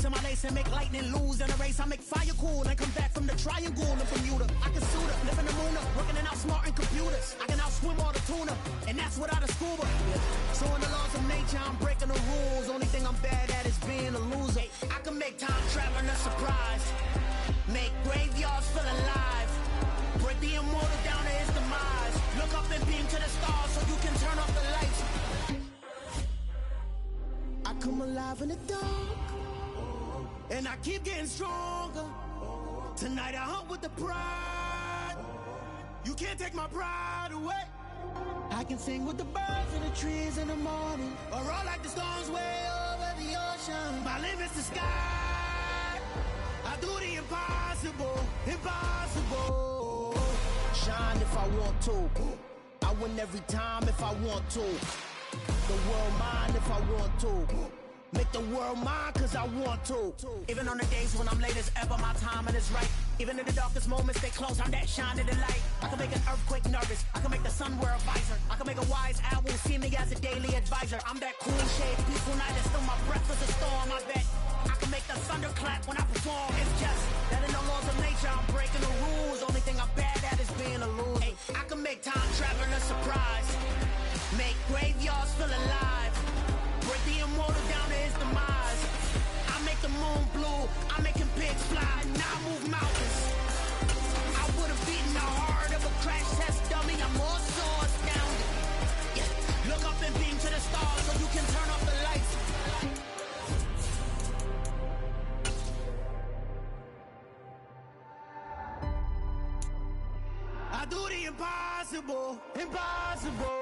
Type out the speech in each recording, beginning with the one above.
lace in my lace and make lightning lose in a race. I make fire cool and come back from the triangle in Bermuda. I can suit up, live in the moon up, working and outsmarting computers. I can outswim all the tuna, and that's without a scuba. So in the laws of nature, I'm breaking the rules. Only thing I'm bad at is being a loser. I can make time traveling a surprise, make graveyards feel alive, break the immortal down to his demise. Look up and beam to the stars so you can turn off the lights. I come alive in the dark, and I keep getting stronger. Tonight I hunt with the pride. You can't take my pride away. I can sing with the birds and the trees in the morning, or roll like the storms way over the ocean. My limit's the sky. I do the impossible, impossible. Shine if I want to. I win every time if I want to. The world mine if I want to. Make the world mine cause I want to. Even on the days when I'm late as ever, my timing is right. Even in the darkest moments, stay close, I'm that shining the light. I can make an earthquake nervous, I can make the sun wear a visor. I can make a wise owl see me as a daily advisor. I'm that cool shade, peaceful night, and still my breath is a storm. I bet I can make the thunder clap when I perform. It's just that in the laws of nature, I'm breaking the rules. Only thing I'm bad at is being a loser. Hey, I can make time traveling a surprise, make graveyards feel alive, break the immortal down to his demise. I make the moon blue, I'm making pigs fly, now I move mountains. I would have beaten the heart of a crash test dummy, I'm more so astounded. Yeah. Look up and beam to the stars so you can turn off the lights. I do the impossible, impossible.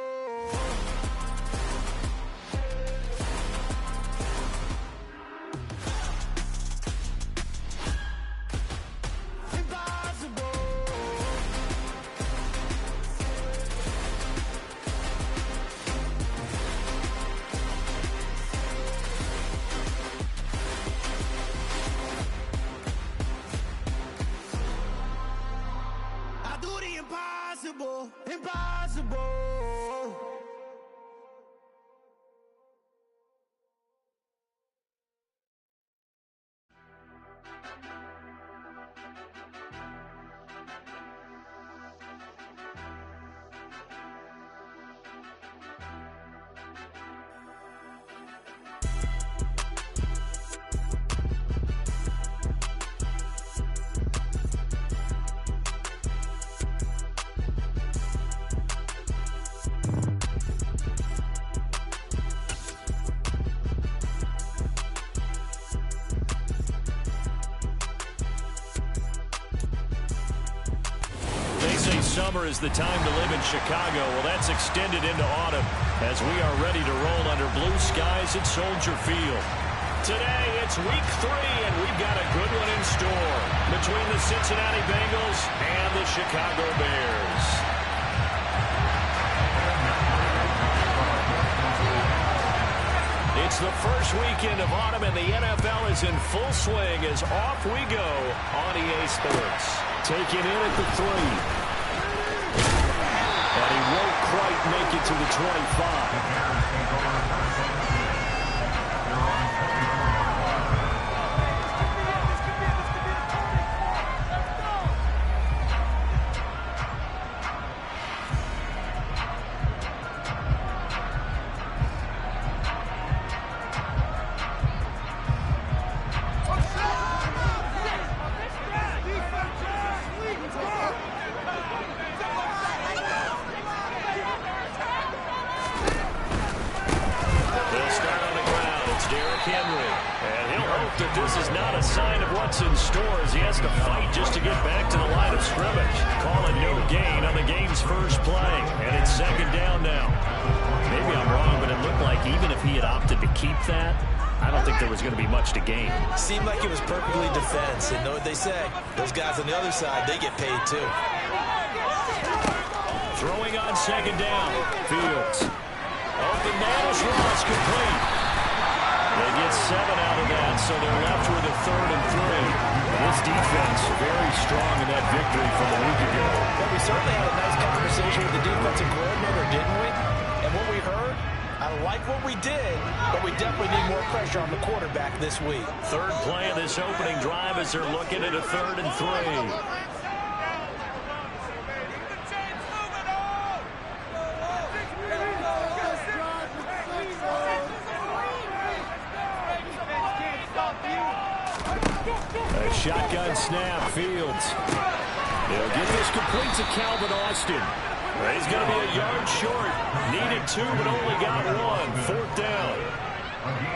Impossible, impossible. Summer is the time to live in Chicago. Well, that's extended into autumn as we are ready to roll under blue skies at Soldier Field. Today, it's week 3, and we've got a good one in store between the Cincinnati Bengals and the Chicago Bears. It's the first weekend of autumn, and the NFL is in full swing as off we go on EA Sports. Taking in at the 3. And he won't quite make it to the 25. This is not a sign of what's in store as he has to fight just to get back to the line of scrimmage. Calling no gain on the game's first play, and it's second down now. Maybe I'm wrong, but it looked like even if he had opted to keep that, I don't think there was going to be much to gain. Seemed like it was perfectly defense, and know what they say. Those guys on the other side, they get paid too. Throwing on second down. Fields. Open man is Ross, complete. They get 7 out of that, so they're left with a 3rd and 3. This defense very strong in that victory from a week ago. Well, we certainly had a nice conversation with the defensive coordinator, didn't we? And what we heard, I I like what we did, but we definitely need more pressure on the quarterback this week. Third play of this opening drive as they're looking at a 3rd and 3. A shotgun snap, Fields. He'll get this complete to Calvin Austin. He's going to be a yard short. Needed 2, but only got 1. 4th down.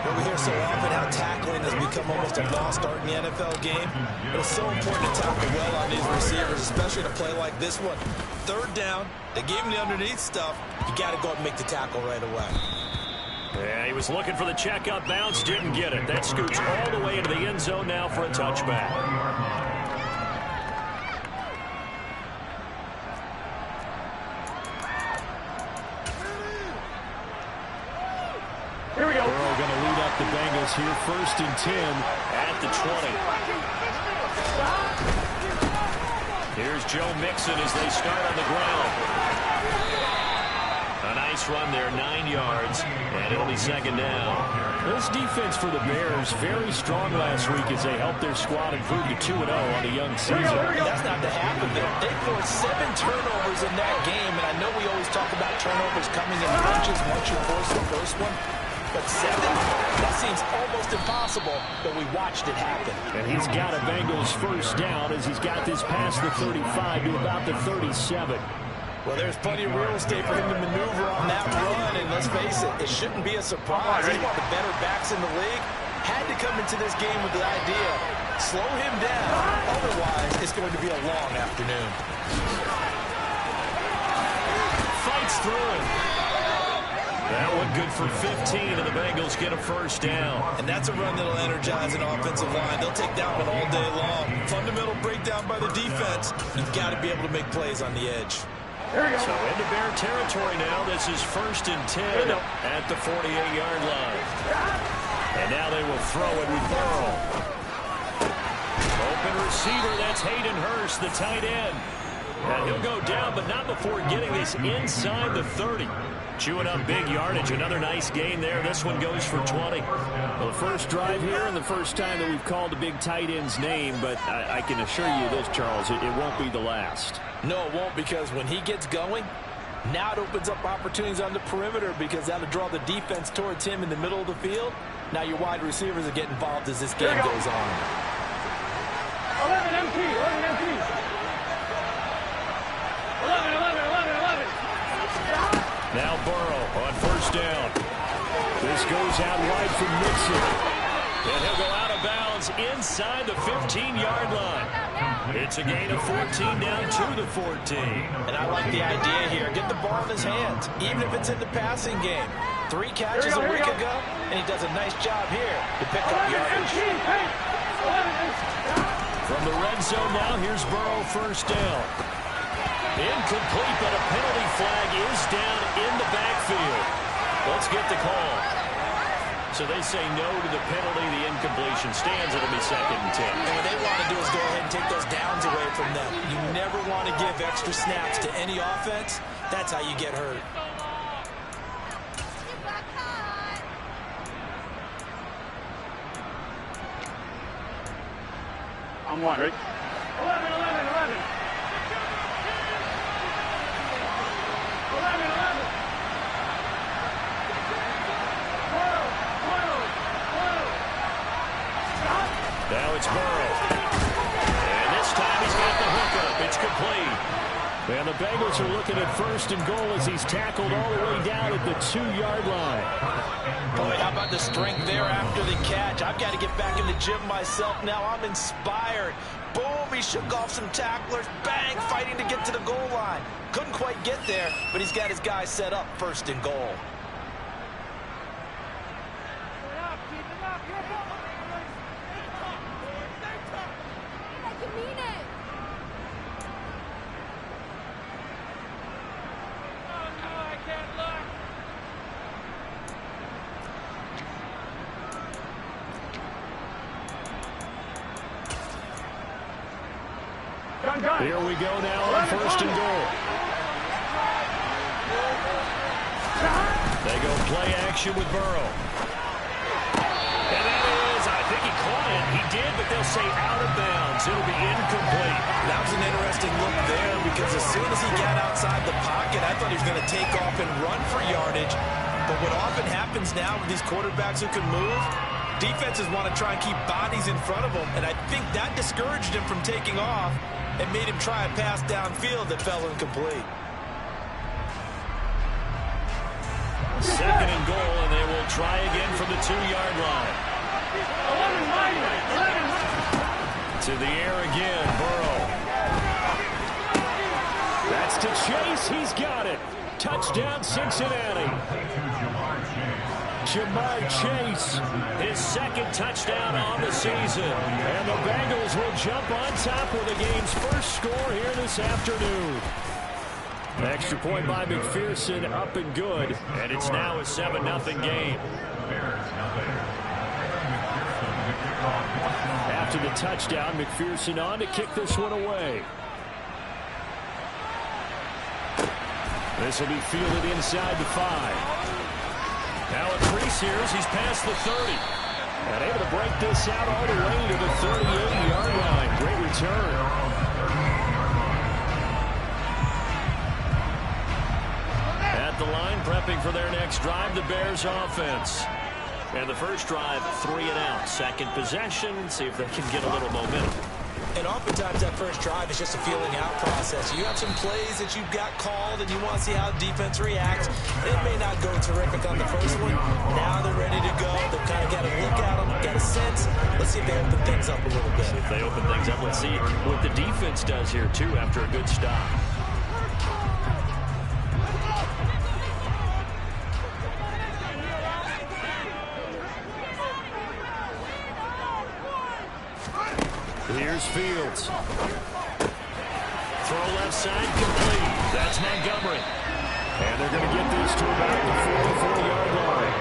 Well, we hear so often how tackling has become almost a lost art in the NFL game. But it's so important to tackle well on these receivers, especially in a play like this one. 3rd down, they gave him the underneath stuff. You got to go up and make the tackle right away. Yeah, he was looking for the checkup bounce, didn't get it. That scoots all the way into the end zone now for a touchback. Here we go. Burrow going to lead up the Bengals here, 1st and 10 at the 20. Here's Joe Mixon as they start on the ground. A nice run there, 9 yards, and it'll be 2nd down. This defense for the Bears, very strong last week as they helped their squad improve to 2-0 on the young season. That's not the half of it. They forced 7 turnovers in that game, and I know we always talk about turnovers coming in bunches once you force the first one. But 7? That seems almost impossible, but we watched it happen. And he's got a Bengals 1st down as he's got this past the 35 to about the 37. Well, there's plenty of real estate for him to maneuver on that run, and let's face it, it shouldn't be a surprise. He's one of the better backs in the league. Had to come into this game with the idea, slow him down, otherwise it's going to be a long afternoon. Fights through it. That one good for 15, and the Bengals get a 1st down. And that's a run that'll energize an offensive line. They'll take that one all day long. Fundamental breakdown by the defense. You've got to be able to make plays on the edge. So into Bear territory now. This is 1st and 10 at the 48-yard line. And now they will throw it with Burrow. Open receiver, that's Hayden Hurst, the tight end. And he'll go down, but not before getting this inside the 30. Chewing up big yardage. Another nice gain there. This one goes for 20. Well, the first drive here and the first time that we've called a big tight end's name, but I can assure you this, Charles, it won't be the last. No, it won't, because when he gets going, now it opens up opportunities on the perimeter because that'll draw the defense towards him in the middle of the field. Now your wide receivers are getting involved as this game goes on. 11 MT, 11 MT. 11. Now Burrow on 1st down. This goes out wide from Mixon. And he'll go out of bounds inside the 15-yard line. It's a gain of 14 down to the 14. And I like the idea here. Get the ball in his hands, even if it's in the passing game. 3 catches a week ago, and he does a nice job here to pick up yardage. From the red zone now, here's Burrow 1st down. Incomplete, but a penalty flag is down in the backfield. Let's get the call. So they say no to the penalty. The incompletion stands. It'll be 2nd and 10. And what they want to do is go ahead and take those downs away from them. You never want to give extra snaps to any offense. That's how you get hurt. I'm one, right? 11. 11. Now it's Burrow. And this time he's got the hookup. It's complete. And the Bengals are looking at 1st and goal as he's tackled all the way down at the 2-yard line. Boy, how about the strength there after the catch? I've got to get back in the gym myself now. I'm inspired. Boom, he shook off some tacklers. Bang, fighting to get to the goal line. Couldn't quite get there, but he's got his guy set up 1st and goal. Here we go now on 1st and goal. They go Play action with Burrow. And that is, I think he caught it. He did, but they'll say out of bounds. It'll be incomplete. That was an interesting look there because as soon as he got outside the pocket, I thought he was going to take off and run for yardage. But what often happens now with these quarterbacks who can move, defenses want to try and keep bodies in front of them, and I think that discouraged him from taking off and made him try a pass downfield that fell incomplete. Second and goal, and they will try again from the 2-yard line. To the air again, Burrow. That's to Chase. He's got it. Touchdown, Cincinnati. Jamar Chase, his second touchdown on the season. And the Bengals will jump on top with the game's first score here this afternoon. Extra point by McPherson, up and good. And it's now a 7-0 game. After the touchdown, McPherson on to kick this one away. This will be fielded inside the 5. Now a crease here as he's past the 30. And able to break this out all the way to the 38-yard line. Great return. At the line, prepping for their next drive, the Bears offense. And the first drive, 3 and out. Second possession, see if they can get a little momentum. And oftentimes that first drive is just a feeling out process. You have some plays that you've got called and you want to see how the defense reacts. It may not go terrific on the first one. Now they're ready to go. They've kind of got a look at them, got a sense. Let's see if they open things up a little bit. If they open things up, let's see what the defense does here too after a good stop. Here's Fields. Throw left side complete. That's Montgomery. And they're going to get this to about the 44-yard line.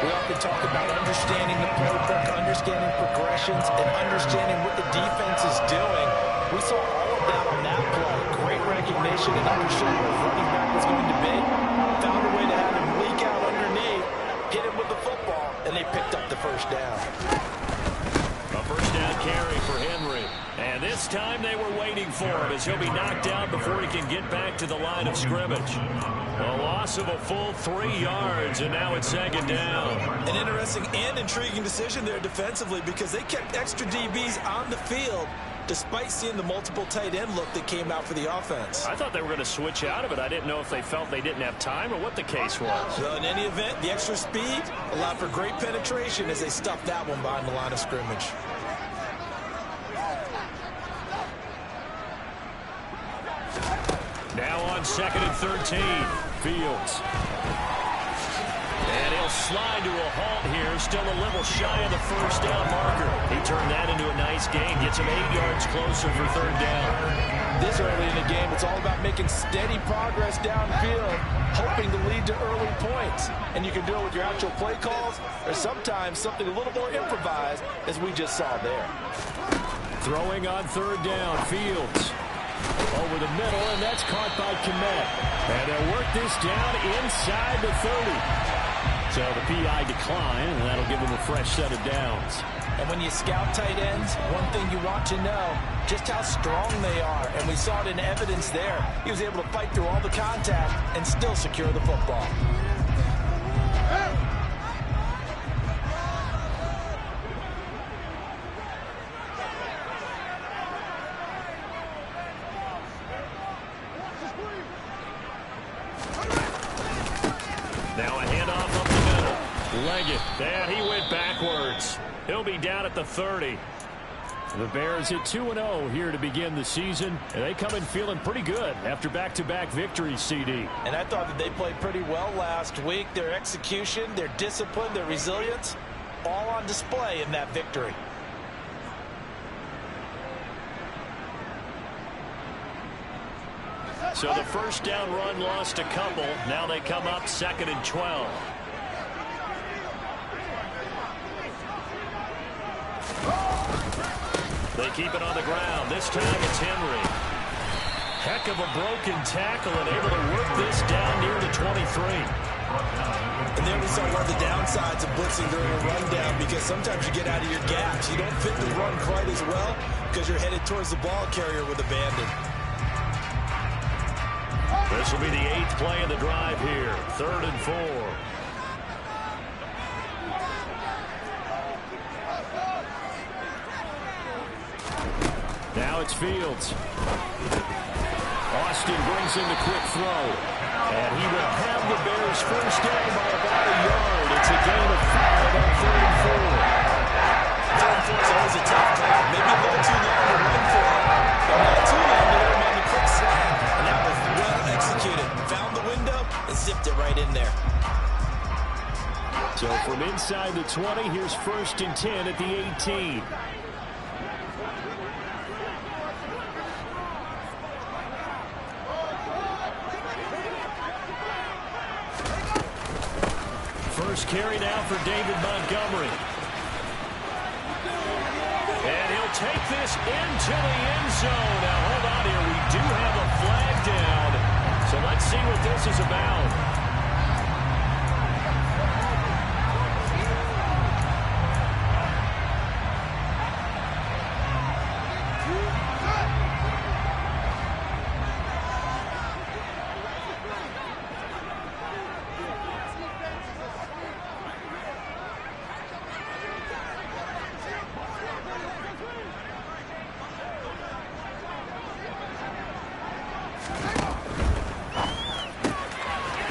We often talk about understanding the playbook, understanding progressions, and understanding what the defense is doing. We saw all of that on that play. Great recognition and understanding what his running back was going to be. Found a way to have him leak out underneath, hit him with the football, and they picked up the first down. A first down carry for Henry. And this time they were waiting for him as he'll be knocked down before he can get back to the line of scrimmage. A loss of a full 3 yards, and now it's second down. An interesting and intriguing decision there defensively because they kept extra DBs on the field despite seeing the multiple tight end look that came out for the offense. I thought they were going to switch out of it. I didn't know if they felt they didn't have time or what the case was. Well, in any event, the extra speed allowed for great penetration as they stuffed that one behind the line of scrimmage. Now on second and 13, Fields. And he'll slide to a halt here, still a little shy of the first down marker. He turned that into a nice gain, gets him 8 yards closer for third down. This early in the game, it's all about making steady progress downfield, hoping to lead to early points. And you can do it with your actual play calls, or sometimes something a little more improvised, as we just saw there. Throwing on third down, Fields. Over the middle, and that's caught by Kmet. And they'll work this down inside the 30. So the PI decline, and that'll give them a fresh set of downs. And when you scout tight ends, one thing you want to know, just how strong they are. And we saw it in evidence there. He was able to fight through all the contact and still secure the football. Now a handoff up the middle. Leggett. And he went backwards. He'll be down at the 30. The Bears at 2-0 here to begin the season. And they come in feeling pretty good after back-to-back victories, CD. And I thought that they played pretty well last week. Their execution, their discipline, their resilience, all on display in that victory. So the first down run lost a couple. Now they come up second and 12. They keep it on the ground. This time it's Henry. Heck of a broken tackle and able to work this down near the 23. And there we saw one of the downsides of blitzing during a rundown, because sometimes you get out of your gaps. You don't fit the run quite as well because you're headed towards the ball carrier with abandon. This will be the 8th play of the drive here. 3rd and 4. Now it's Fields. Austin brings in the quick throw. And he will have the Bears first down by about a yard. It's a gain of 5 on 3rd and 4. 3rd and 4 is always a tough call. Maybe a little too long to run for it, but not too long to let him on the quick slant. And that was well executed. Found the window and zipped it right in there. So from inside the 20, here's 1st and 10 at the 18. First carry now for David Montgomery. And he'll take this into the end zone. Now, hold on here. We do have a flag down. So let's see what this is about.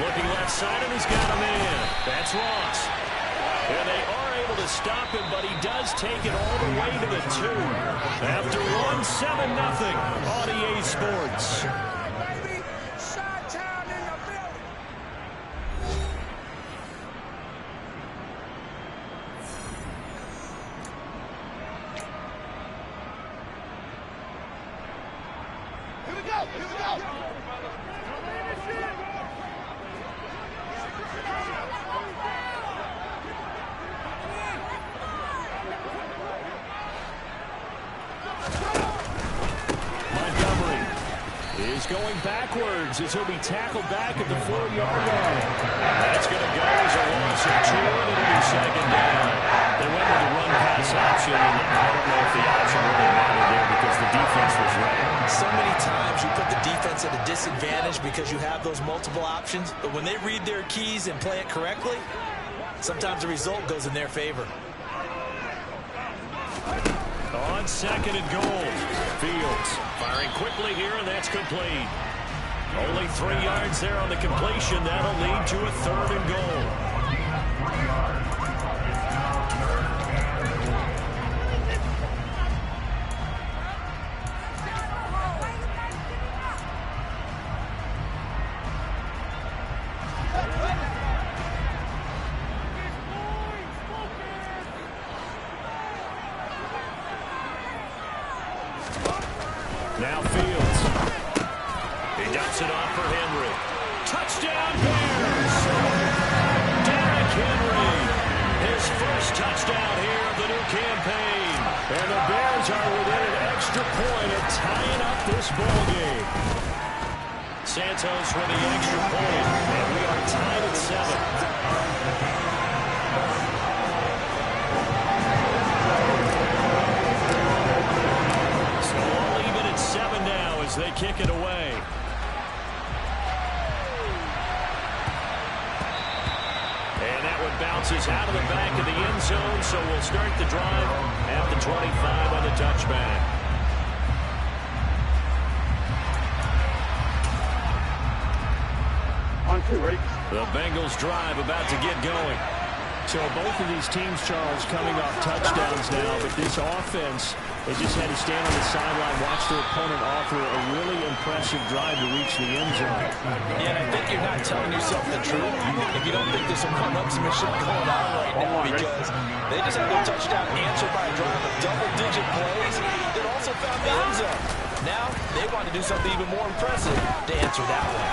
Looking left side, and he's got him in. That's Ross. And they are able to stop him, but he does take it all the way to the 2. After 1, 7-0 on EA Sports. Here we go! Here we go! Is going backwards as he'll be tackled back at the 4-yard line. That's going to go as a loss of 2, and it'll be 2nd down. They went with the run-pass option, and I don't know if the option really mattered there because the defense was ready. So many times you put the defense at a disadvantage because you have those multiple options, but when they read their keys and play it correctly, sometimes the result goes in their favor. On 2nd and goal, Fields firing quickly here, and that's complete. Only 3 yards there on the completion. That'll lead to a 3rd and goal. Now Fields. He dumps it off for Henry. Touchdown Bears! Derrick Henry. His first touchdown here of the new campaign. And the Bears are within an extra point of tying up this ball game. Santos with the extra point. And we are tied at 7. As they kick it away. And that one bounces out of the back of the end zone, so we'll start the drive at the 25 on the touchback. On 2, ready? The Bengals drive about to get going. So both of these teams, Charles, coming off touchdowns now, but this offense, they just had to stand on the sideline, watch their opponent offer a really impressive drive to reach the end zone. Yeah, and I think you're not telling yourself the truth if you don't think there's some one-upsmanship going on right now, because they just had their touchdown answered by a drive of double-digit plays that also found the end zone. Now, they want to do something even more impressive to answer that one.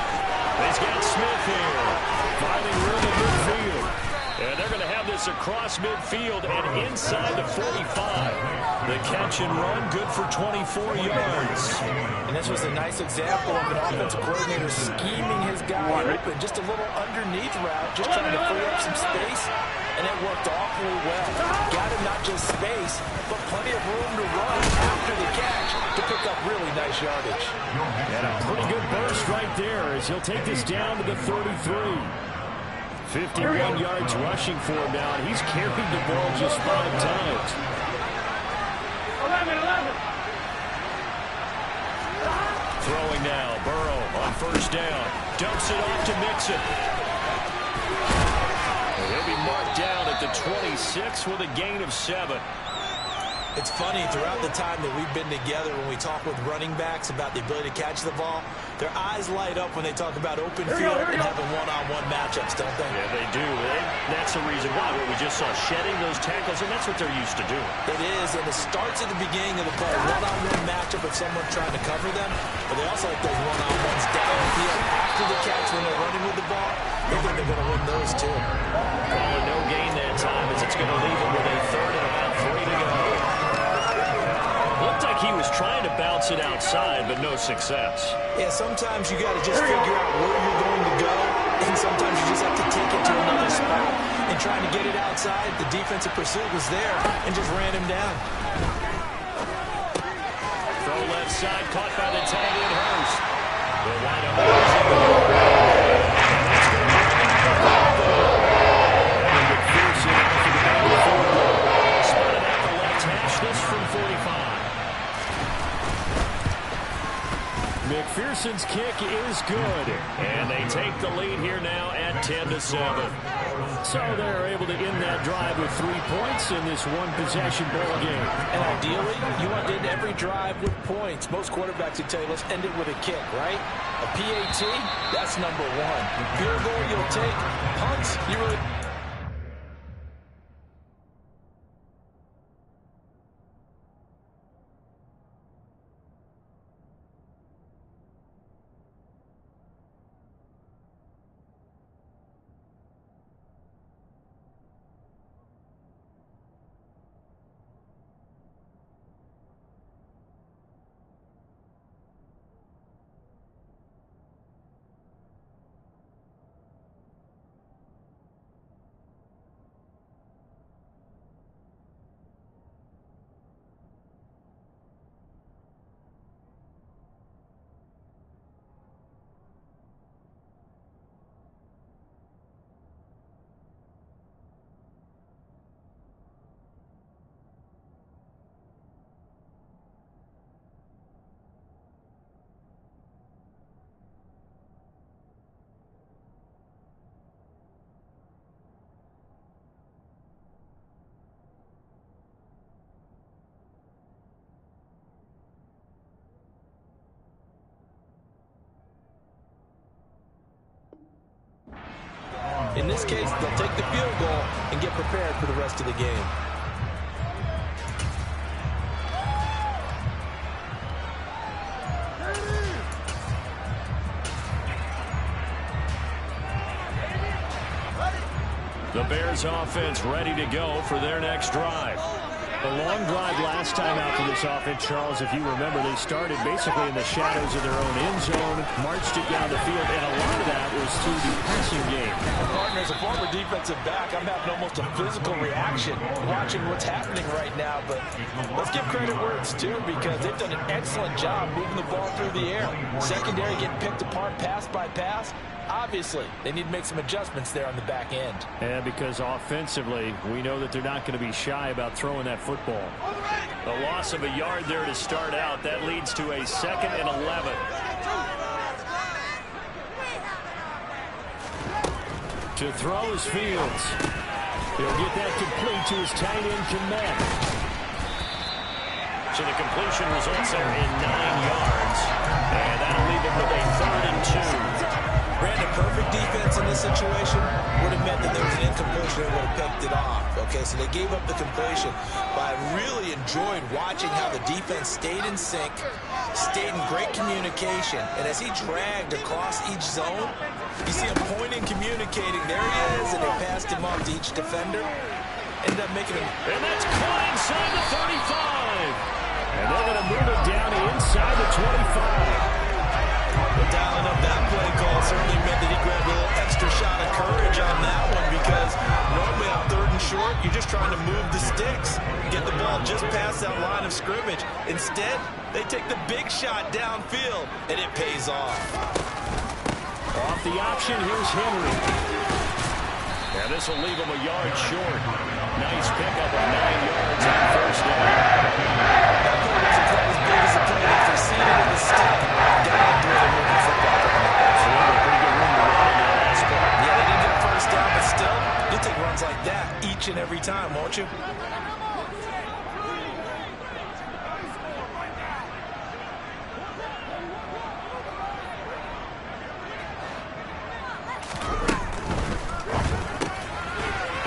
He's got Smith here, finding room in midfield. And they're going to have this across midfield and inside the 45. The catch and run, good for 24 yards. And this was a nice example of an offensive coordinator scheming his guy open. Just a little underneath route, just trying to free up some space. And it worked awfully well. Got him not just space, but plenty of room to run after the catch to pick up really nice yardage. And a pretty good burst right there as he'll take this down to the 33. 51 yards rushing for him now, and he's carried the ball just 5 times. 11. Throwing now, Burrow on first down. Dumps it off to Mixon. He'll be marked down at the 26 with a gain of 7. It's funny, throughout the time that we've been together, when we talk with running backs about the ability to catch the ball, their eyes light up when they talk about open field and having one-on-one matchups, don't they? Yeah, they do. And that's the reason why. We just saw shedding those tackles, and that's what they're used to doing. It is, and it starts at the beginning of the play. One-on-one matchup with someone trying to cover them, but they also like those one-on-ones downfield after the catch when they're running with the ball. They think they're going to win those, too. Calling no gain that time as it's going to leave them with a 3rd and about 3 to go. Looked like he was trying to bounce it outside, but no success. Yeah, sometimes you got to just figure out where you're going to go, and sometimes you just have to take it to another spot. And trying to get it outside, the defensive pursuit was there and just ran him down. Throw left side, caught by the tight end Hurst. The wide open. McPherson after the back of the field goal. Spotted at the left hash, this from 45. McPherson's kick is good, and they take the lead here now at 10-7. So they're able to end that drive with 3 points in this one-possession ball game. And ideally, you want to end every drive with points. Most quarterbacks would tell you, let's end it with a kick, right? A PAT, that's number 1. Field goal, you'll take. Punts, you really... In this case, they'll take the field goal and get prepared for the rest of the game. The Bears offense ready to go for their next drive. A long drive last time out for this offense, Charles. If you remember, they started basically in the shadows of their own end zone, marched it down the field, and a lot of that was through the passing game. Partner, as a former defensive back, I'm having almost a physical reaction watching what's happening right now. But let's give credit where it's due, because they've done an excellent job moving the ball through the air. Secondary getting picked apart pass by pass. Obviously, they need to make some adjustments there on the back end. And because offensively, we know that they're not going to be shy about throwing that football. A loss of a yard there to start out. That leads to a 2nd and 11. To throw is Fields. He'll get that complete to his tight end, Kmet. So the completion results there in 9 yards. And that'll leave him with a 3rd and 2. Brandon, perfect defense in this situation would have meant that there was an incompletion and would have picked it off. Okay, so they gave up the completion. But I really enjoyed watching how the defense stayed in sync, stayed in great communication. And as he dragged across each zone, You see him pointing, communicating. There he is, and they passed him off to each defender. Ended up making him. And that's caught inside the 35. And they're going to move it down inside the 25. But dialing up that play call certainly meant that he grabbed a little extra shot of courage on that one, because normally on 3rd and short, you're just trying to move the sticks, get the ball just past that line of scrimmage. Instead, they take the big shot downfield, and it pays off. Off the option, here's Henry. And this will leave him a yard short. Nice pickup of 9 yards on first down. That play wasn't quite as big as the play that preceded in the stick. Down through the moving football. So they had a pretty good room to run in that last play. Yeah, they didn't get a first down, but still, you'll take runs like that each and every time, won't you?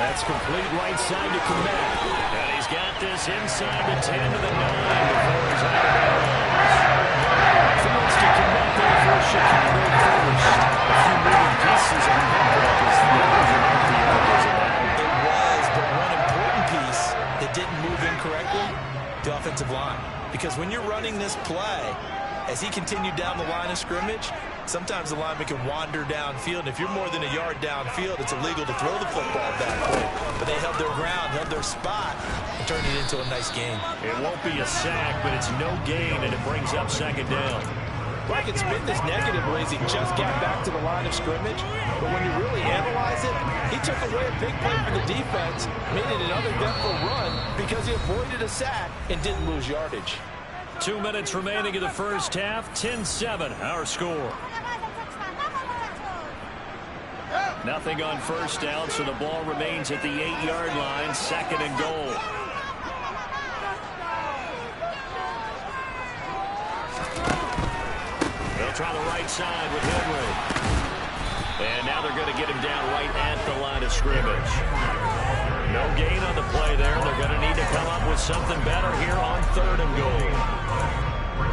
That's complete right side to Komet. And he's got this inside the 10 to the 9 before he's out of bounds. Fields to Komet there for Chicago first. A few moving pieces on that block as the margin of the yard was allowed. It was, but one important piece that didn't move incorrectly, the offensive line. Because when you're running this play, as he continued down the line of scrimmage, sometimes the lineman can wander downfield. And if you're more than a yard downfield, it's illegal to throw the football at that point. But they held their ground, held their spot, and turned it into a nice gain. It won't be a sack, but it's no gain, and it brings up 2nd down. Well, I can spin this negatively as he just got back to the line of scrimmage. But when you really analyze it, he took away a big play for the defense, made it an uneventful run because he avoided a sack and didn't lose yardage. 2 minutes remaining in the first half. 10-7, our score. Nothing on first down, so the ball remains at the 8-yard line. 2nd and goal. They'll try the right side with Henry. And now they're going to get him down right at the line of scrimmage. No gain on the play there. They're going to need to come up with something better here on 3rd and goal.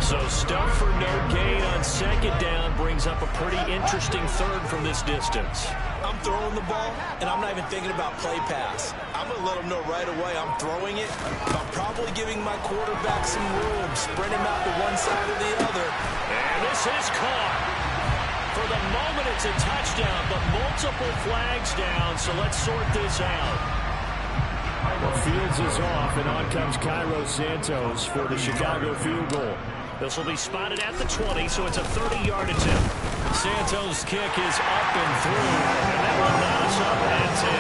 So stuff for no gain on 2nd down brings up a pretty interesting 3rd from this distance. I'm throwing the ball, and I'm not even thinking about play pass. I'm going to let them know right away I'm throwing it. I'm probably giving my quarterback some room, spread him out to one side or the other. And this is caught. For the moment, it's a touchdown, but multiple flags down, so let's sort this out. Well, Fields is off, and on comes Cairo Santos for the Chicago field goal. This will be spotted at the 20, so it's a 30-yard attempt. Santos' kick is up and through, and that will knot us up at 10.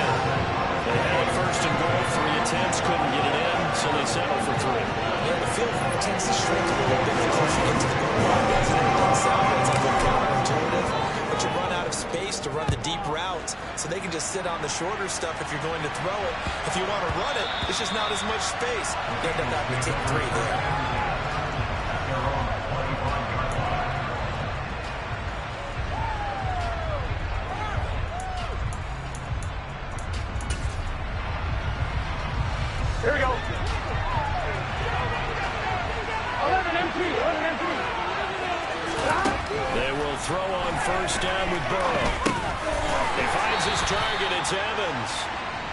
They had it 1st and goal, 3 attempts, couldn't get it in, so they settled for 3. Yeah, the field tends to shrink a little bit closer you get to the goal line, doesn't it? It doesn't sound like it's a little counterintuitive, but you run out of space to run the deep routes, so they can just sit on the shorter stuff if you're going to throw it. If you want to run it, it's just not as much space. You end up having to take 3 there. Here we go. 11 MP. They will throw on 1st down with Burrow. He finds his target. It's Evans.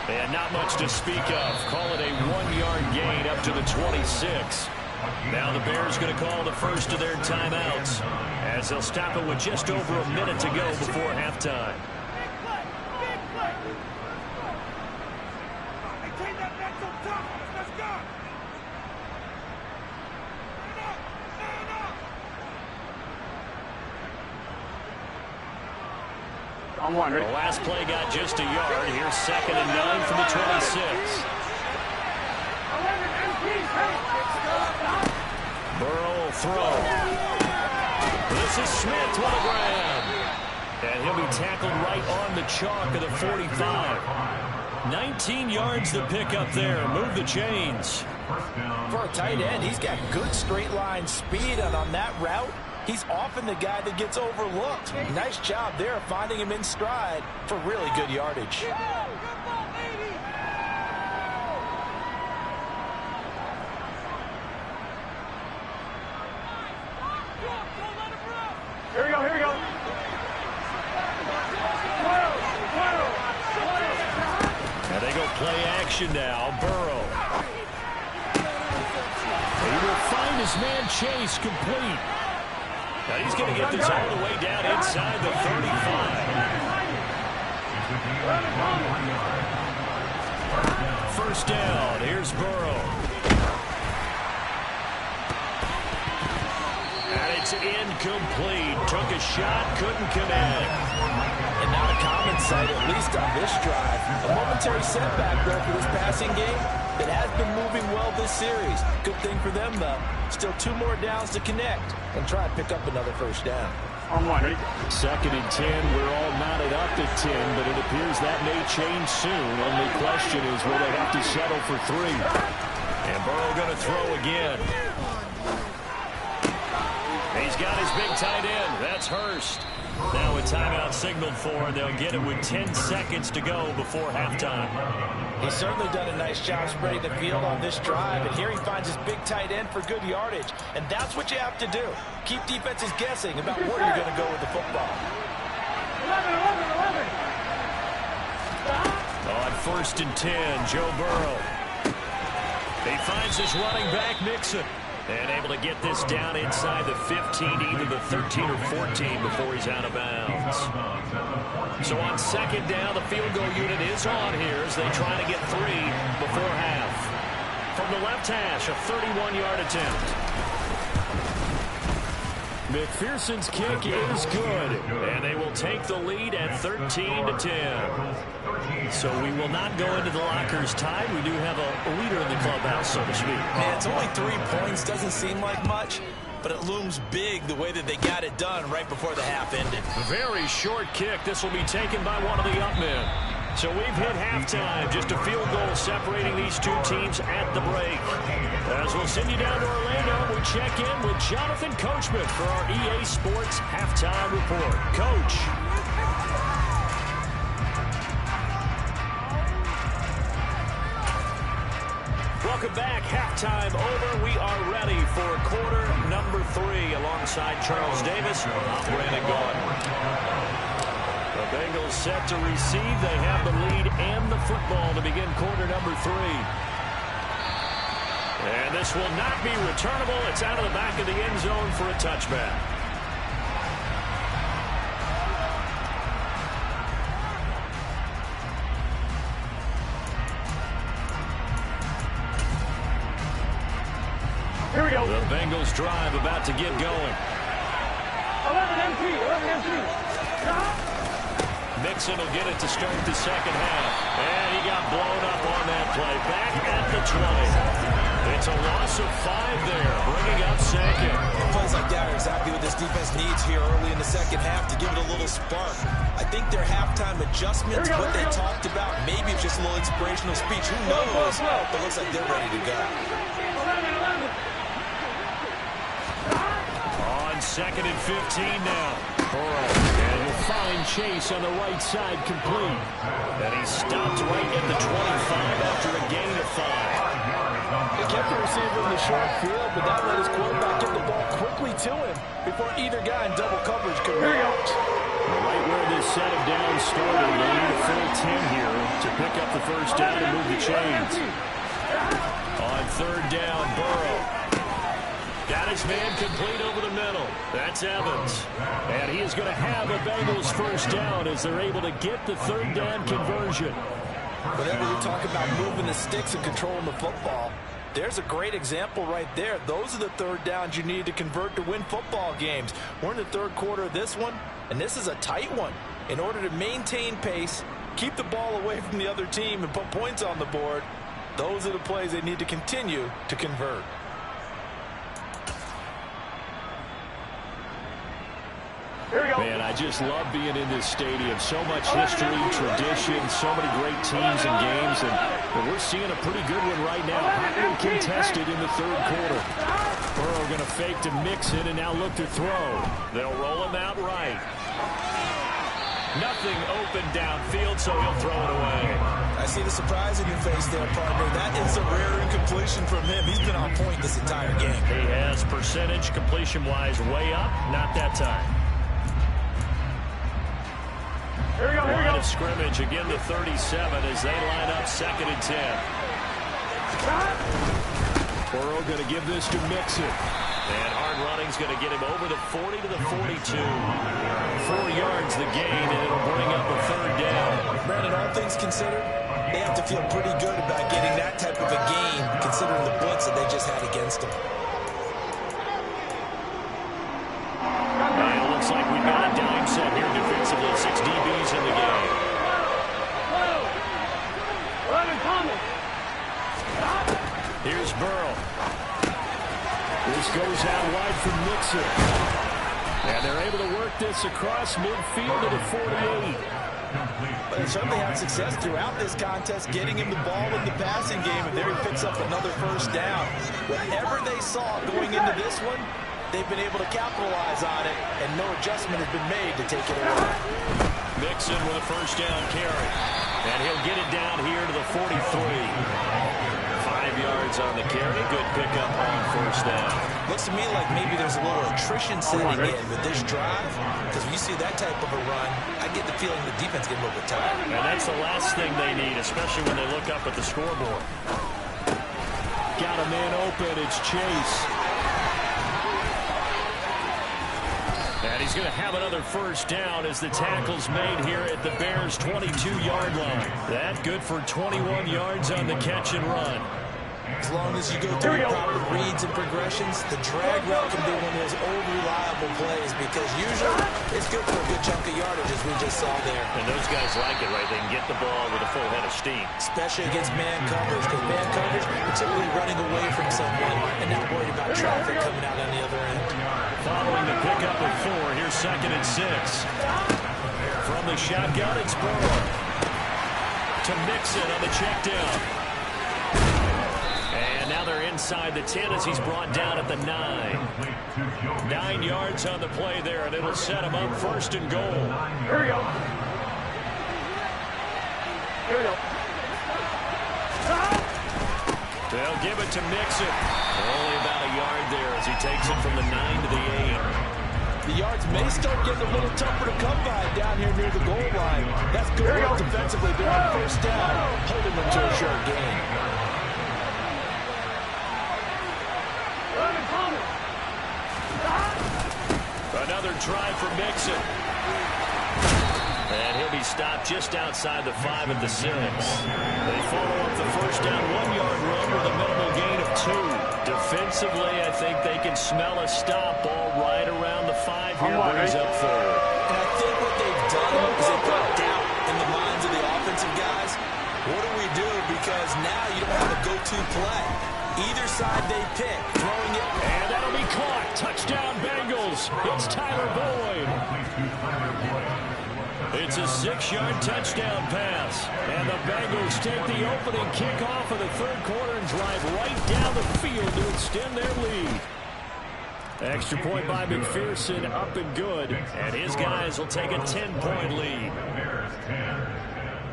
And not much to speak of. Call it a 1-yard gain up to the 26. Now the Bears going to call the first of their timeouts as they'll stop it with just over a minute to go before halftime. On 1, ready? The last play got just a yard. Here's 2nd and 9 from the 26. Burrow will throw. This is Smith with a grab. And he'll be tackled right on the chalk of the 45. 19 yards to pick up there. Move the chains. For a tight end, he's got good straight line speed, and on that route, he's often the guy that gets overlooked. Nice job there finding him in stride for really good yardage. Here we go. formation now. Burrow. He will find his man Chase complete. Now he's going to get this all the way down inside the 35. First down. Here's Burrow. And it's incomplete. Took a shot, couldn't connect. And not a common sight, at least on this drive. A momentary setback, though, for this passing game that has been moving well this series. Good thing for them, though. Still 2 more downs to connect and try and pick up another first down. Second and 10. We're all knotted up at 10, but it appears that may change soon. Only question is, will they have to settle for 3? And Burrow going to throw again. He's got his big tight end. That's Hurst. Now a timeout signaled for, and they'll get it with 10 seconds to go before halftime. He's certainly done a nice job spreading the field on this drive, and here he finds his big tight end for good yardage. And that's what you have to do. Keep defenses guessing about where you're going to go with the football. 11. On first and 10, Joe Burrow. He finds his running back, Mixon. And able to get this down inside the 15, either the 13 or 14 before he's out of bounds. So on second down, the field goal unit is on here as they try to get 3 before half. From the left hash, a 31-yard attempt. McPherson's kick is good, and they will take the lead at 13-10. So we will not go into the lockers tied. We do have a leader in the clubhouse, so to speak. Man, it's only 3 points. Doesn't seem like much, but it looms big the way that they got it done right before the half ended. Very short kick. This will be taken by one of the up men. So we've hit halftime. Just a field goal separating these 2 teams at the break. As we'll send you down to Orlando, we check in with Jonathan Coachman for our EA Sports Halftime Report. Coach. Welcome back. Halftime over. We are ready for quarter number 3 alongside Charles Davis. I'm Brandon Gaudin. The Bengals set to receive. They have the lead and the football to begin quarter number 3. And this will not be returnable. It's out of the back of the end zone for a touchback. Here we go. The Bengals drive about to get going. 11 MP. Mixon will get it to start the second half. And he got blown up on that play. Back at the 20. It's a loss of 5 there, bringing up second. Plays like that are exactly what this defense needs here early in the second half to give it a little spark. I think their halftime adjustments, what they talked about, maybe it's just a little inspirational speech. Who knows? But it looks like they're ready to go. On second and 15 now. And will find Chase on the right side complete. And he stopped right at the 25 after a gain of 5. They kept the receiver in the short field, but that let his quarterback get the ball quickly to him before either guy in double coverage could react. Right where this set of downs started, they need a full 10 here to pick up the first down and move the chains. On third down, Burrow. Got his man complete over the middle. That's Evans. And he is going to have a Bengals first down as they're able to get the third down conversion. Whenever we talk about moving the sticks and controlling the football, there's a great example right there. Those are the third downs you need to convert to win football games. We're in the third quarter of this one, and this is a tight one. In order to maintain pace, keep the ball away from the other team, and put points on the board, those are the plays they need to continue to convert. Man, I just love being in this stadium. So much history, tradition, so many great teams and games, and we're seeing a pretty good one right now. Hotly contested in the third quarter. Burrow going to fake to Mixon and now look to throw. They'll roll him out right. Nothing open downfield, so he'll throw it away. I see the surprise in your face there, partner. That is a rare incompletion from him. He's been on point this entire game. He has percentage completion-wise way up. Not that time. Line of scrimmage again to 37 as they line up 2nd and 10. Burrow going to give this to Mixon. And hard running's going to get him over the 40 to the 42. 4 yards the gain, and it'll bring up a 3rd down. Brandon, all things considered, they have to feel pretty good about getting that type of a gain, considering the blitz that they just had against them. And it looks like we've got a dime set here defensively. 6 DBs in the game. Here's Burrow. This goes out wide from Mixon. And they're able to work this across midfield to the 48. But they certainly had success throughout this contest, getting him the ball in the passing game, and there he picks up another 1st down. Whatever they saw going into this one, they've been able to capitalize on it, and no adjustment has been made to take it away. Mixon with a 1st down carry. And he'll get it down here to the 43. 5 yards on the carry. Good pickup on 1st down. Looks to me like maybe there's a little attrition setting in with this drive, because when you see that type of a run, I get the feeling the defense get a little bit tired. And that's the last thing they need, especially when they look up at the scoreboard. Got a man open. It's Chase. And he's going to have another 1st down as the tackle's made here at the Bears' 22-yard line. That good for 21 yards on the catch and run. As long as you go through proper reads and progressions, the drag route can be one of those old reliable plays, because usually it's good for a good chunk of yardage, as we just saw there. And those guys like it, right? They can get the ball with a full head of steam. Especially against man coverage, because man coverage, you're typically running away from someone and not worried about traffic coming out on the other end. Following the pickup of 4, here's 2nd and 6. From the shotgun, it's Burrow. To Mixon on the check down. And now they're inside the 10 as he's brought down at the 9. 9 yards on the play there, and it'll set him up 1st and goal. Here we go. Here we go. They'll give it to Mixon. Only about a yard there as he takes it from the 9 to the 8. The yards may start getting a little tougher to come by down here near the goal line. That's good work defensively. They're on 1st down, holding them to a short gain. Another try for Mixon. And he'll be stopped just outside the 5 at the 6. They follow up the 1st down 1-yard run with a minimal gain of 2. Defensively, I think they can smell a stop ball right around the 5 here, brings up 4. And I think what they've done is they put doubt in the minds of the offensive guys. What do we do? Because now you don't have a go-to play. Either side they pick, throwing it. And that'll be caught. Touchdown, Bengals. It's Tyler Boyd. It's a 6-yard touchdown pass. And the Bengals take the opening kickoff of the 3rd quarter and drive right down the field to extend their lead. Extra point by McPherson, up and good. And his guys will take a 10-point lead.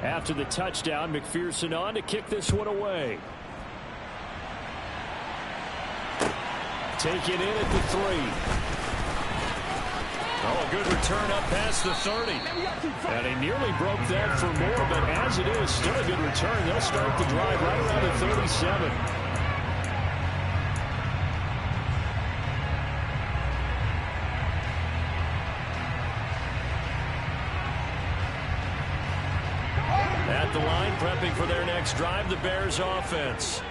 After the touchdown, McPherson on to kick this one away. Take it in at the 3. Oh, a good return up past the 30. And he nearly broke that for more, but as it is, still a good return. They'll start the drive right around the 37. At the line, prepping for their next drive, the Bears offense.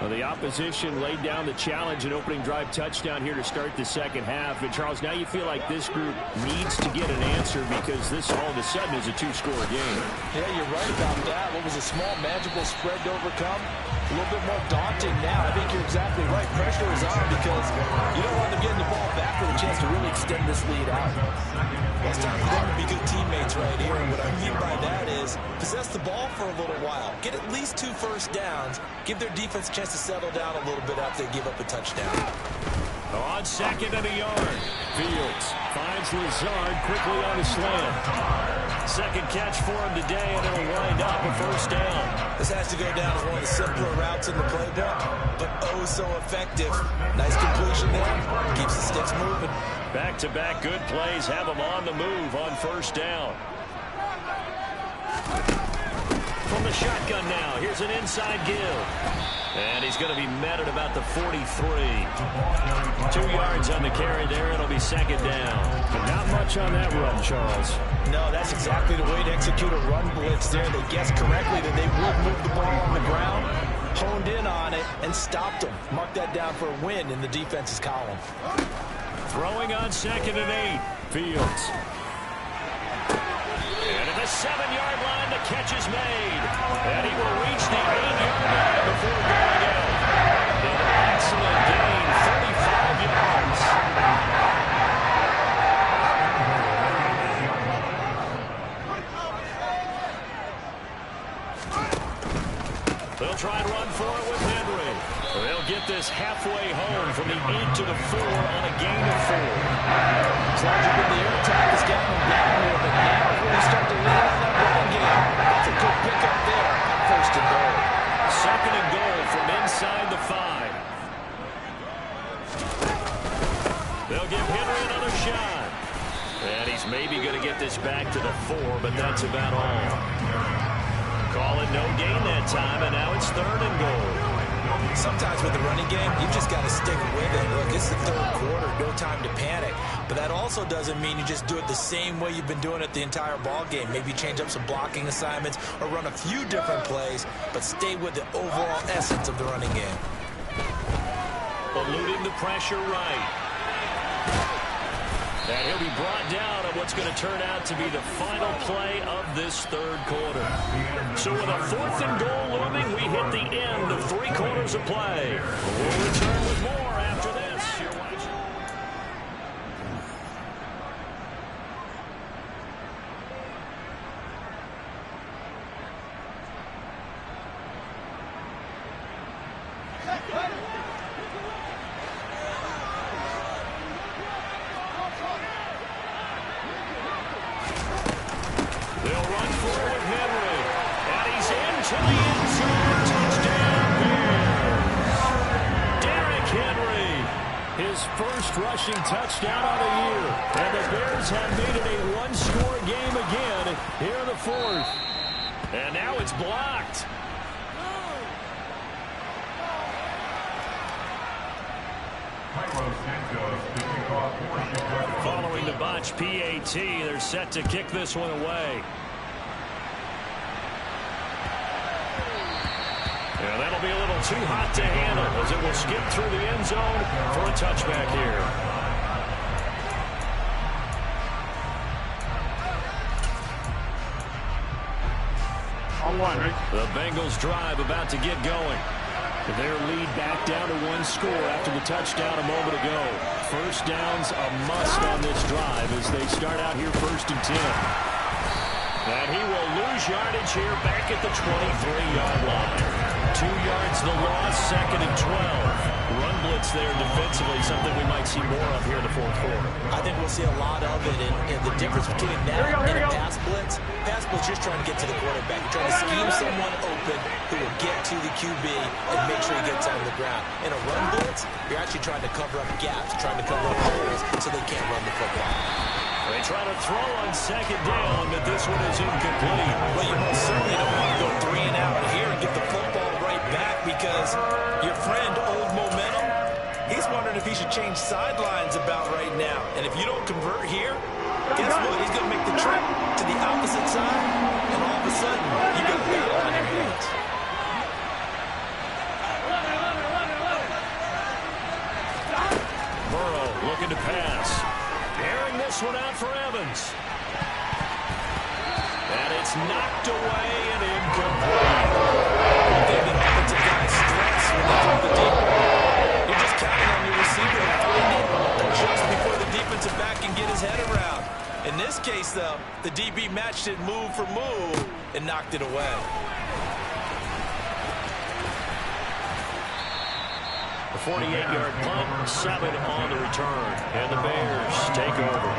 Well, the opposition laid down the challenge and opening drive touchdown here to start the 2nd half. And, Charles, now you feel like this group needs to get an answer because this all of a sudden is a 2-score game. Yeah, you're right about that. What was a small, manageable spread to overcome? A little bit more daunting now. I think you're exactly right. Pressure is on because you don't want them getting the ball back with a chance to really extend this lead out. Well, it's time for them to be good teammates right here. And what I mean by that is possess the ball for a little while. Get at least 2 first downs. Give their defense a chance to settle down a little bit after they give up a touchdown. On 2nd and a yard. Fields finds Lazard quickly on a slant. 2nd catch for him today, and it'll wind up a 1st down. This has to go down as one of the simpler routes in the playbook, but oh so effective. Nice completion there. Keeps the sticks moving. Back-to-back good plays have them on the move on 1st down. From the shotgun now, here's an inside give. And he's going to be met at about the 43. 2 yards on the carry there. It'll be second down. But not much on that run, Charles. No, that's exactly the way to execute a run blitz there. They guessed correctly that they would move the ball on the ground, honed in on it, and stopped them. Mark that down for a win in the defense's column. Throwing on 2nd and 8. Fields. And at the 7-yard line, the catch is made. And he will reach the 8-yard line before going out. An excellent gain, 35 yards. They'll try and run for it with Henry. They'll get this halfway home from the 8 to the 4 on a gain of 4. As long as you get the air attack, it's gotten them down a little bit. Now when you start to lean on that running game, that's a good pickup there on 1st and goal. 2nd and goal from inside the 5. They'll give Henry another shot. And he's maybe going to get this back to the 4, but that's about all. Call it no gain that time, and now it's 3rd and goal. Sometimes with the running game, you just got to stick with it. Look, it's the 3rd quarter, no time to panic. But that also doesn't mean you just do it the same way you've been doing it the entire ball game. Maybe change up some blocking assignments or run a few different plays, but stay with the overall essence of the running game. Eluding the pressure right. And he'll be brought down on what's going to turn out to be the final play of this 3rd quarter. So with a 4th and goal looming, we hit the end of 3 quarters of play. We'll return with more after this. You're watching. They'll run for it with Henry. And he's into the end zone. Touchdown, Bears. Derrick Henry. His first rushing touchdown of the year. And the Bears have made it a 1-score game again here in the 4th. And now it's blocked. Following the botch PAT, they're set to kick this one away. Yeah, that'll be a little too hot to handle as it will skip through the end zone for a touchback here. On 1, right? The Bengals drive about to get going. Their lead back down to 1 score after the touchdown a moment ago. First down's a must on this drive as they start out here 1st and 10. And he will lose yardage here back at the 23-yard line. 2 yards the loss, 2nd and 12. Run blitz there defensively, something we might see more of here in the 4th quarter. I think we'll see a lot of it, and the difference between that and a pass blitz just trying to get to the quarterback. You're trying to scheme someone open who will get to the QB and make sure he gets on the ground. In a run blitz, you're actually trying to cover up gaps, trying to cover up holes so they can't run the football. They try to throw on 2nd down, but this one is incomplete. Well, you most certainly don't want to go 3 and out here and get the football right back because your friend, Old Momentum, he's wondering if he should change sidelines about right now. And if you don't convert here, guess what? He's going to make the trip to the opposite side, and all of a sudden, you got a battle on your hands. Burrow looking to pass. Airing this one out for Evans. And it's knocked away and incomplete. The offensive guys stress when they throw the deep ball. You're just counting on your receiver to find it just before the defensive back can get his head around. In this case, though, the DB matched it move for move and knocked it away. A 48-yard punt, 7 on the return. And the Bears take over.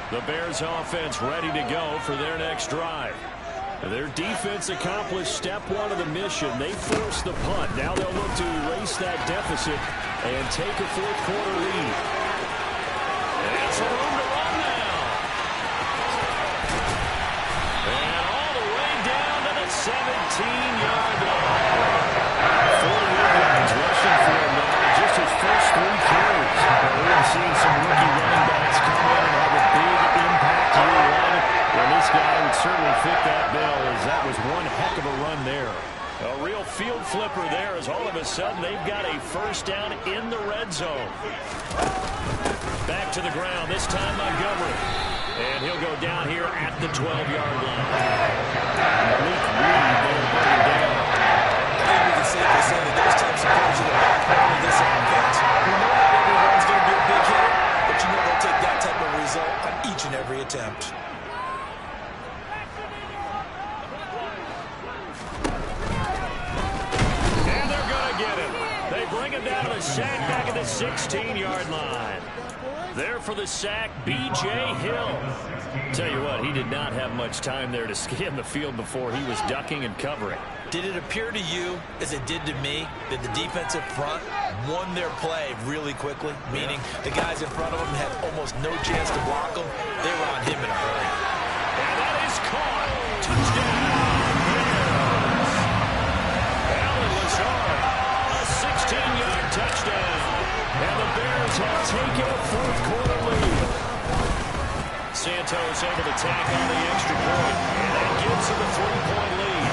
The Bears offense ready to go for their next drive. Their defense accomplished step 1 of the mission. They forced the punt. Now they'll look to erase that deficit and take a 4th quarter lead. of a run there. A real field flipper there as all of a sudden they've got a first down in the red zone. Back to the ground, this time Montgomery. And he'll go down here at the 12-yard line. Malik Reed there bringing down. I think we can safely say that those types of plays are the backbone of this offense. We know not everyone's going to be a big hitter, but you know they'll take that type of result on each and every attempt. And they're going to get him. They bring him down to the sack back at the 16-yard line. There for the sack, B.J. Hill. Tell you what, he did not have much time there to scan the field before he was ducking and covering. Did it appear to you, as it did to me, that the defensive front won their play really quickly? Meaning the guys in front of them had almost no chance to block them. They were on him in a hurry. And that is caught. Touchdown. Alan Lazard, a 16-yard touchdown. And the Bears have taken a fourth-quarter lead. Santos able to tack on the extra point, and that gives him a 3-point lead.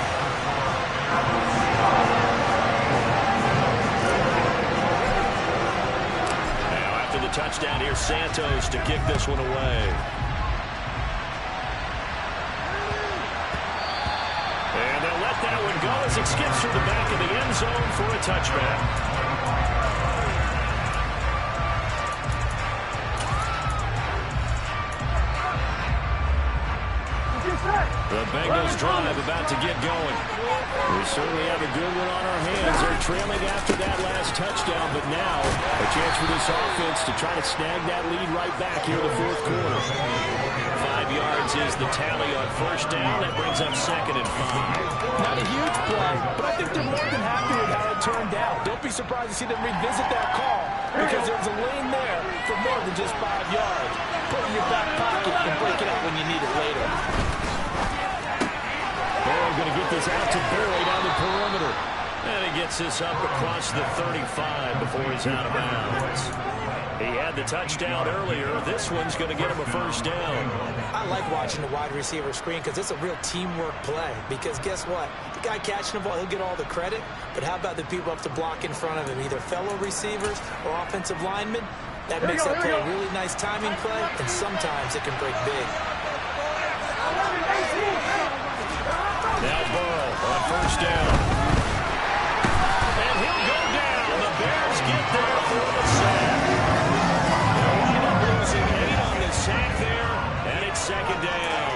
Now after the touchdown, here's Santos to kick this one away. And they'll let that one go as it skips through the back of the end zone for a touchback. The Bengals drive about to get going. We certainly have a good one on our hands. They're trailing after that last touchdown, but now a chance for this offense to try to snag that lead right back here in the fourth quarter. 5 yards is the tally on first down. That brings up 2nd and 5. Not a huge play, but I think they're more than happy with how it turned out. Don't be surprised to see them revisit that call because there's a lane there for more than just 5 yards. Put it in your back pocket and break it out when you need it later. Burrow going to get this out to Barry down the perimeter. And he gets this up across the 35 before he's out of bounds. He had the touchdown earlier. This one's going to get him a first down. I like watching the wide receiver screen because it's a real teamwork play. Because guess what? The guy catching the ball, he'll get all the credit. But how about the people up to block in front of him, either fellow receivers or offensive linemen? That makes that play a really nice timing play, and sometimes it can break big. Now Burrow on first down. And he'll go down. The Bears get there for the sack. They'll wind up losing 8 on the sack there, and it's 2nd down.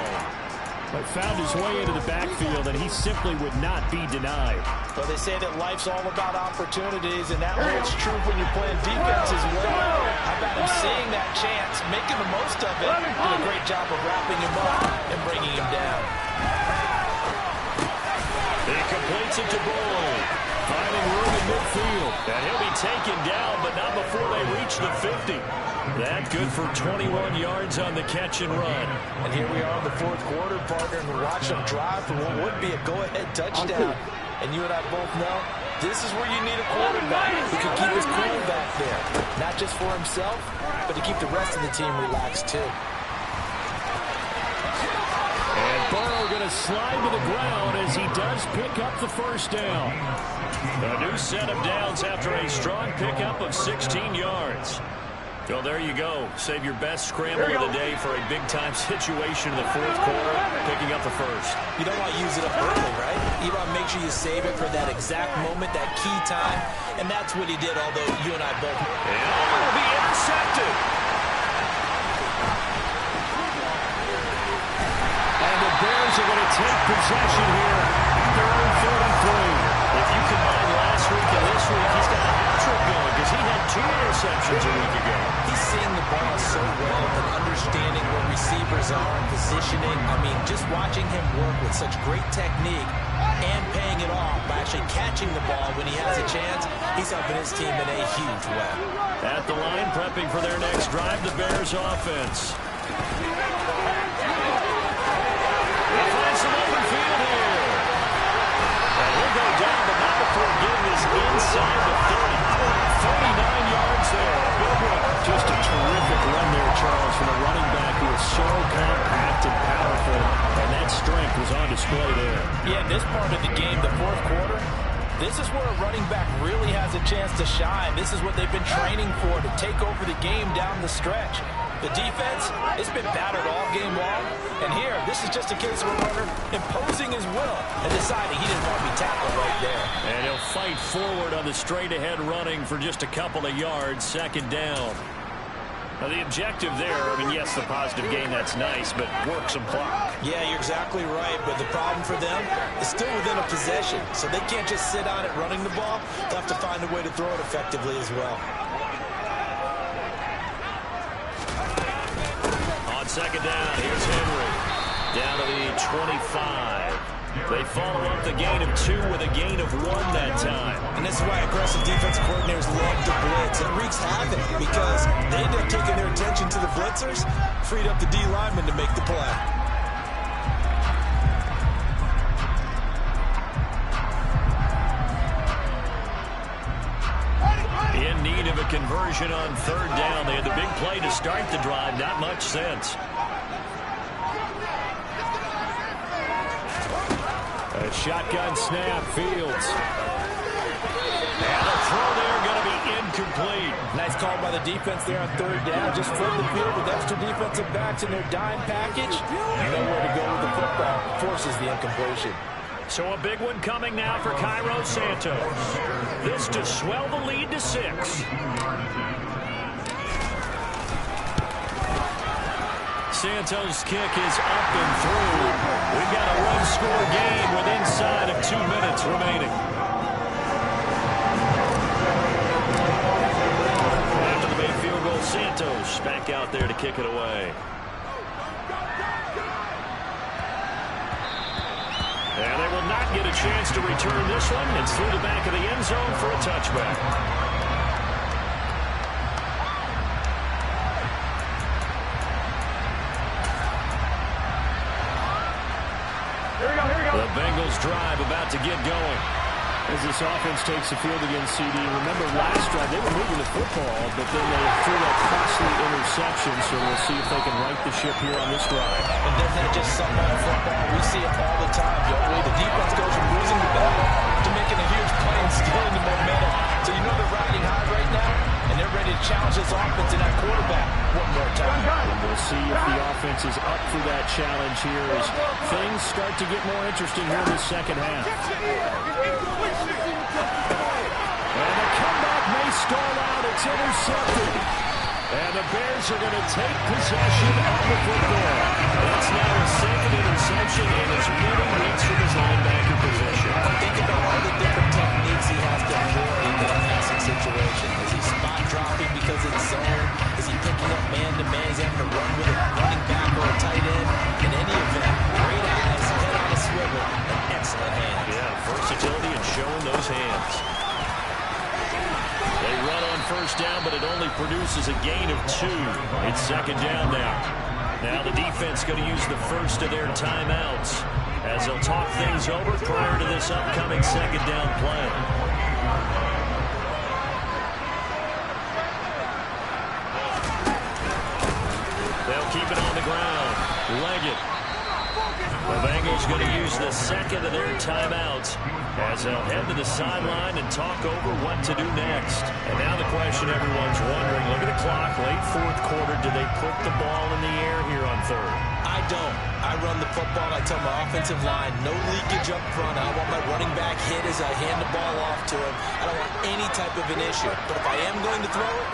But found his way into the backfield, and he simply would not be denied. Well, they say that life's all about opportunities, and that holds true when you're playing defense as well. How about him seeing that chance, making the most of it, did a great job of wrapping him up and bringing him down. He completes it to Bull, finding room in midfield. And he'll be taken down, but not before they reach the 50. That good for 21 yards on the catch and run. And here we are in the fourth quarter, partner, and we're watching them drive for what would be a go-ahead touchdown. And you and I both know this is where you need a quarterback who can keep his cool back there. Not just for himself, but to keep the rest of the team relaxed too. And Burrow going to slide to the ground as he does pick up the first down. A new set of downs after a strong pickup of 16 yards. Well, there you go. Save your best scramble of the day for a big-time situation in the fourth quarter, picking up the first. You don't want to use it up early, right? You want to make sure you save it for that exact moment, that key time, and that's what he did, although you and I both... And it'll be intercepted. And the Bears are going to take possession here at their own 33. If you combine last week and this week, he's got a hat-trick going because he had 2 interceptions a week ago. He's seeing the ball so well and understanding where receivers are and positioning. I mean, just watching him work with such great technique and paying it off by actually catching the ball when he has a chance, he's helping his team in a huge way. At the line, prepping for their next drive, the Bears offense. They'll find some open field here. And he'll go down, but not before getting this inside the 30. 39 yards there. Big one. Just a terrific run there, Charles, from a running back who is so compact and powerful. And that strength was on display there. Yeah, in this part of the game, the fourth quarter, this is where a running back really has a chance to shine. This is what they've been training for, to take over the game down the stretch. The defense, it's been battered all game long. And here, this is just a case of a runner imposing his will and deciding he didn't want to be tackled right there. And he'll fight forward on the straight-ahead running for just a couple of yards, second down. Now, the objective there, I mean, yes, the positive gain, that's nice, but work some clock. Yeah, you're exactly right, but the problem for them is still within a possession, so they can't just sit on it running the ball. They'll have to find a way to throw it effectively as well. On second down, here's Henry. Down to the 25. They follow up the gain of 2 with a gain of 1 that time. And this is why aggressive defensive coordinators love to blitz. It wreaks havoc because they end up taking their attention to the blitzers, freed up the D lineman to make the play. In need of a conversion on third down. They had the big play to start the drive. Not much sense. A shotgun snap, Fields. And a throw there going to be incomplete. Nice call by the defense there on third down. Just flip the field with extra defensive backs in their dime package. Nowhere to go with the football. Forces the incompletion. So a big one coming now for Cairo Santos. This to swell the lead to 6. Santos' kick is up and through. We've got a one-score game with inside of 2 minutes remaining. After the made field goal, Santos back out there to kick it away. And they will not get a chance to return this one. It's through the back of the end zone for a touchback. The Bengals drive about to get going. As this offense takes the field against CD, remember last drive they were moving the football, but then they threw that costly interception, so we'll see if they can right the ship here on this drive. And doesn't that just sum up football? We see it all the time. The defense goes from losing the battle to making a huge play and stealing the momentum. So you know they're riding high right now, and they're ready to challenge this offense and that quarterback one more time. And we'll see if the offense is up for that challenge here as things start to get more interesting here in the second half. And the comeback may stall out. It's intercepted. And the Bears are going to take possession of the football. That's now a second interception, and it's really weeks from his linebacker position. Think about all the different techniques he has to employ in that passing situation. Is he spot dropping because it's zone? Is he picking up man-to-man? Is he having to run with a running back or a tight end? In any event, great eyes, head on a swivel, and excellent hands. Yeah, versatility and showing those hands. They run on first down, but it only produces a gain of 2. It's second down now. Now the defense going to use the first of their timeouts as they'll talk things over prior to this upcoming second down play. They'll keep it on the ground. Leggett. The Bengals going to use the second of their timeouts as they'll head to the sideline and talk over what to do next. And now the question everyone's wondering, look at the clock, late fourth quarter, do they put the ball in the air here on third? I don't. I run the football. I tell my offensive line, no leakage up front. I want my running back hit as I hand the ball off to him. I don't want any type of an issue. But if I am going to throw it,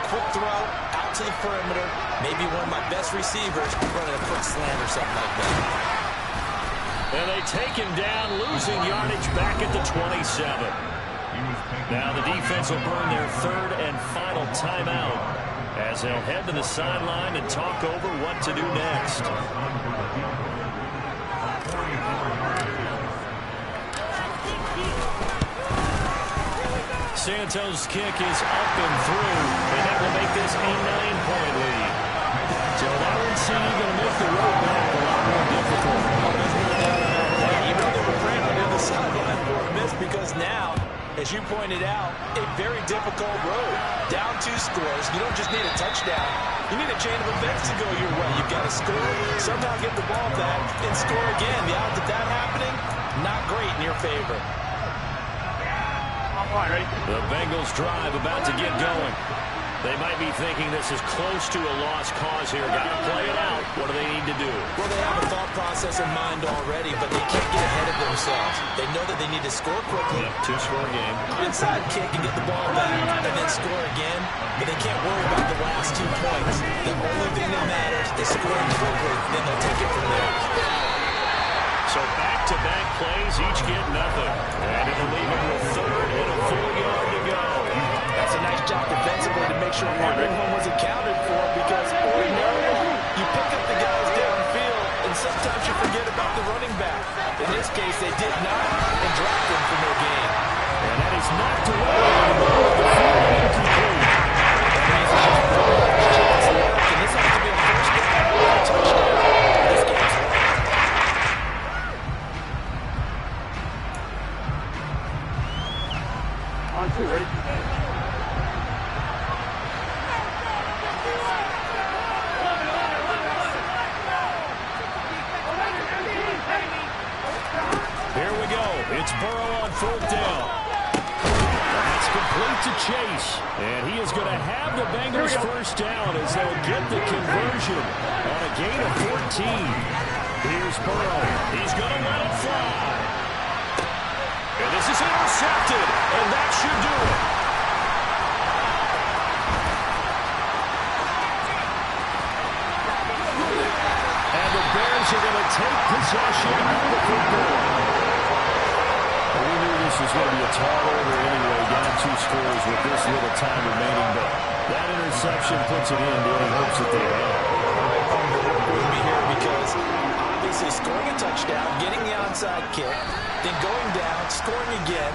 quick throw, out to the perimeter, maybe one of my best receivers running a quick slant or something like that. And they take him down, losing yardage back at the 27. Now the defense will burn their third and final timeout as they'll head to the sideline and talk over what to do next. Santos' kick is up and through, and that will make this a 9-point lead. So that one's going to make the road back a lot more difficult. You know they were praying on the other sideline for a miss because now, as you pointed out, a very difficult road. Down 2 scores. You don't just need a touchdown. You need a chain of events to go your way. You've got to score, somehow get the ball back, and score again. The odds of that happening, not great in your favor. The Bengals drive about to get going. They might be thinking this is close to a lost cause here. Got to play it out. What do they need to do? Well, they have a thought process in mind already, but they can't get ahead of themselves. They know that they need to score quickly. Yep, two-score game. Inside kick and get the ball back, and then score again. But they can't worry about the last 2 points. The only thing that matters is scoring quickly. Then they'll take it from there. So back-to-back plays, each get nothing. And it'll leave them with 3rd and a full yard to go. That's a nice job defensively to make sure everyone was accounted for, because ordinarily you pick up the guys downfield and sometimes you forget about the running back. In this case, they did not and dropped him for no gain. And that is knocked away in the middle of the field, incomplete. That means there's just one last chance left, and this has to be a first down or a touchdown. This game's won. On 2, ready? Here we go. It's Burrow on 4th down. That's complete to Chase. And he is going to have the Bengals first down as they'll get the conversion on a gain of 14. Here's Burrow. He's going to let it fly. And this is intercepted. And that should do it. And the Bears are going to take possession of the football. We knew this was going to be a tall order anyway, down 2 scores with this little time remaining, but that interception puts it in. The only hopes that they have. With me here, because obviously scoring a touchdown, getting the onside kick, then going down, scoring again.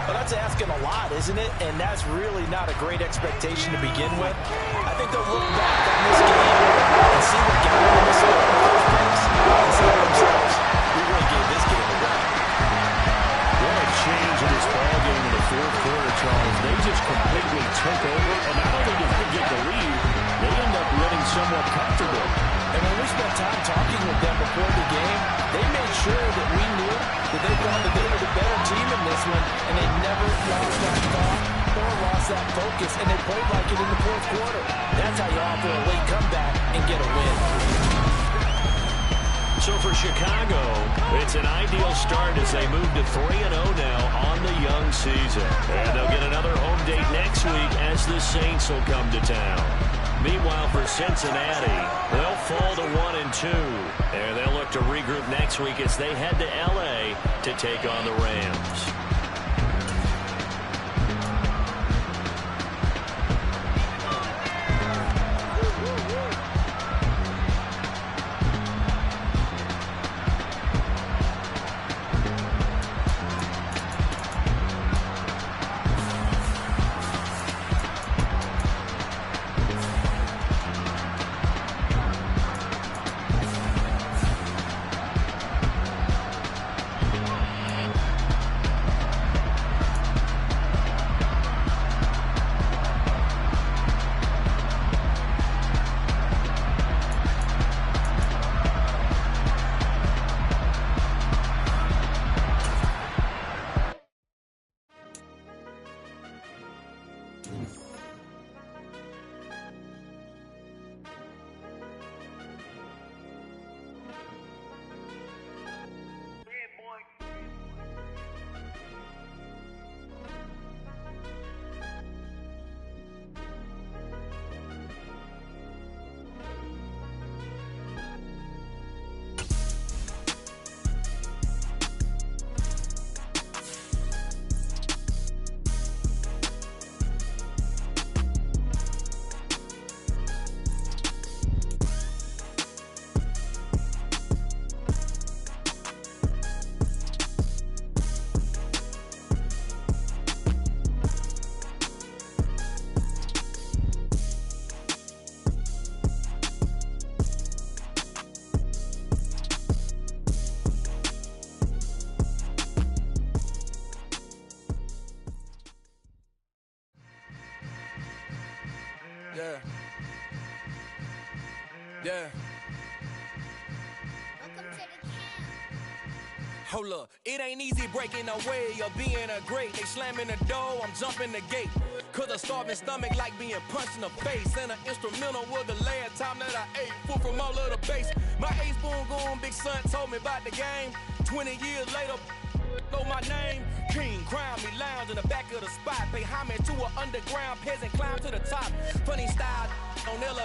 Well, that's asking a lot, isn't it? And that's really not a great expectation to begin with. I think they'll look back on this game and see what got them in this in the first place and say to themselves, we really gave this game away. What a change in this ball game in the 4th quarter, Charles. They just completely took over, and not only did they get the lead, they end up winning somewhat comfortable. And when we spent time talking with them before the game, they made sure that we knew that they thought that they were the better team in this one, and they never lost that thought or lost that focus, and they played like it in the 4th quarter. That's how you offer a late comeback and get a win. So for Chicago, it's an ideal start as they move to 3-0 now on the young season. And they'll get another home date next week as the Saints will come to town. Meanwhile, for Cincinnati, they'll fall to 1-2. And they'll look to regroup next week as they head to L.A. to take on the Rams. Yeah. Hold up, it ain't easy breaking away or being a great. They slamming the door, I'm jumping the gate. Cause a starving stomach like being punched in the face. And an instrumental was the last time that I ate food from all of the base. My ace boom goon, big son told me about the game. 20 years later, know my name. King, crown me, lounge in the back of the spot. Pay homage to an underground peasant, climb to the top. Funny style on elevator.